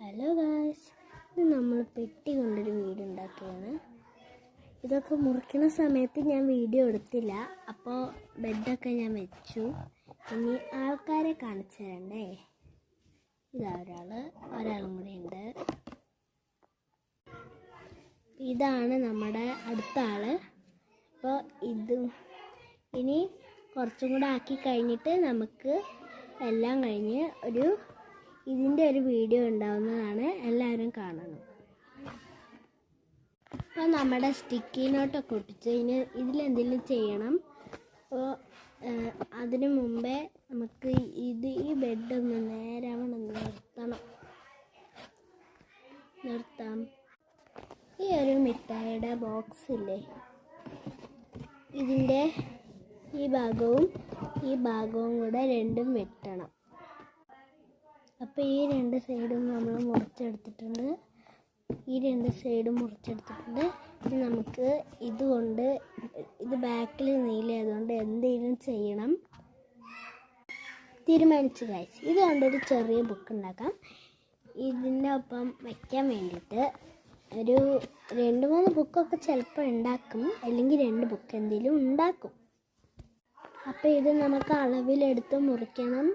Hello guys, ഇത് നമ്മൾ പെട്ടി കൊണ്ടൊരു വീട് ഉണ്ടാക്കുകയാണ്. ഇതൊക്കെ മുറിക്കുന്ന സമയത്ത് ഞാൻ വീഡിയോ എടുത്തില്ല, അപ്പോൾ ബെഡൊക്കെ ഞാൻ വെച്ചു. ഇനി ആൾക്കാരെ കാണിച്ചു തരണ്ടേ. ഇതാ ഒരാളും കൂടി ഉണ്ട്. ഇതാണ് നമ്മുടെ അടുത്ത ആള്. അപ്പോൾ ഇനി കുറച്ചും കൂടെ ആക്കി കഴിഞ്ഞിട്ട് നമുക്ക് എല്ലാം കഴിഞ്ഞ് ഇതിൻ്റെ ഒരു വീഡിയോ ഉണ്ടാവുന്നതാണ്. എല്ലാവരും കാണണം. അപ്പോൾ നമ്മുടെ സ്റ്റിക്കി നോട്ടൊക്കെ ഒട്ടിച്ച് ഇതിലെന്തെങ്കിലും ചെയ്യണം. അപ്പോൾ അതിനു മുമ്പേ നമുക്ക് ഈ ബെഡൊന്ന് നേരാവണ്ണം നിർത്താം. ഈ ഒരു മിഠായിയുടെ ബോക്സ് ഇല്ലേ, ഇതിൻ്റെ ഈ ഭാഗവും കൂടെ രണ്ടും വെട്ടണം. അപ്പോൾ ഈ രണ്ട് സൈഡും നമ്മൾ മുറിച്ചെടുത്തിട്ടുണ്ട്. ഇനി നമുക്ക് ഇത് ബാക്കിൽ നീലയായതുകൊണ്ട് എന്തെങ്കിലും ചെയ്യണം തീരുമാനിച്ചു ഗൈസ്. ഇതുകൊണ്ടൊരു ചെറിയ ബുക്ക് ഉണ്ടാക്കാം. ഇതിൻ്റെ ഒപ്പം വയ്ക്കാൻ വേണ്ടിയിട്ട് ഒരു 2-3 ബുക്കൊക്കെ ചിലപ്പോൾ ഉണ്ടാക്കും, അല്ലെങ്കിൽ 2 ബുക്ക് എന്തെങ്കിലും ഉണ്ടാക്കും. അപ്പോൾ ഇത് നമുക്ക് അളവിലെടുത്ത് മുറിക്കണം.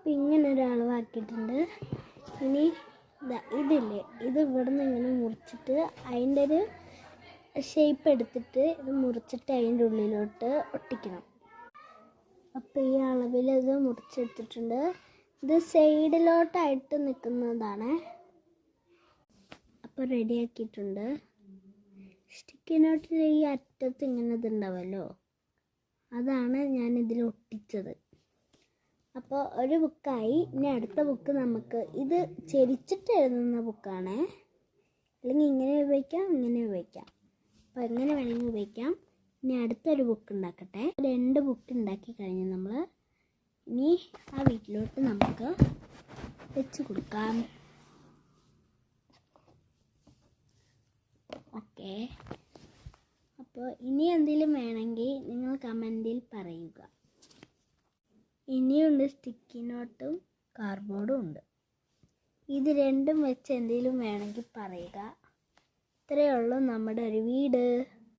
അപ്പം ഇങ്ങനെ ഒരളവാക്കിയിട്ടുണ്ട്. ഇനി ഇതില്ലേ, ഇത് ഇവിടുന്ന് ഇങ്ങനെ മുറിച്ചിട്ട് അതിൻ്റെ ഒരു ഷേപ്പ് എടുത്തിട്ട് ഇത് മുറിച്ചിട്ട് അതിൻ്റെ ഉള്ളിലോട്ട് ഒട്ടിക്കണം. അപ്പോൾ ഈ അളവിൽ ഇത് മുറിച്ചെടുത്തിട്ടുണ്ട്. ഇത് സൈഡിലോട്ടായിട്ട് നിൽക്കുന്നതാണ്. അപ്പോൾ റെഡിയാക്കിയിട്ടുണ്ട്. സ്റ്റിക്കി നോട്ടിൽ ഈ അറ്റത്ത് ഇങ്ങനെ ഇതുണ്ടാവുമല്ലോ, അതാണ് ഞാനിതിൽ ഒട്ടിച്ചത്. അപ്പോൾ ഒരു ബുക്കായി. ഇനി അടുത്ത ബുക്ക് നമുക്ക് ഇത് ചെരിച്ചിട്ട് എഴുതുന്ന ബുക്കാണ്, അല്ലെങ്കിൽ ഇങ്ങനെ ഉപയോഗിക്കാം. അപ്പോൾ എങ്ങനെ വേണമെങ്കിൽ ഉപയോഗിക്കാം. ഇനി അടുത്തൊരു ബുക്ക് ഉണ്ടാക്കട്ടെ. 2 ബുക്ക് ഉണ്ടാക്കി കഴിഞ്ഞ് നമ്മൾ ഇനി ആ വീട്ടിലോട്ട് നമുക്ക് വെച്ച് കൊടുക്കാം. ഓക്കെ, അപ്പോൾ ഇനി എന്തെങ്കിലും വേണമെങ്കിൽ നിങ്ങൾ കമൻറ്റിൽ പറയുക. ഇനിയുണ്ട് സ്റ്റിക്കി നോട്ടും കാർഡ്ബോർഡും ഉണ്ട്. ഇത് രണ്ടും വെച്ച് എന്തെങ്കിലും വേണമെങ്കിൽ പറയുക. ഇത്രയേ ഉള്ളൂ നമ്മുടെ ഒരു വീട്.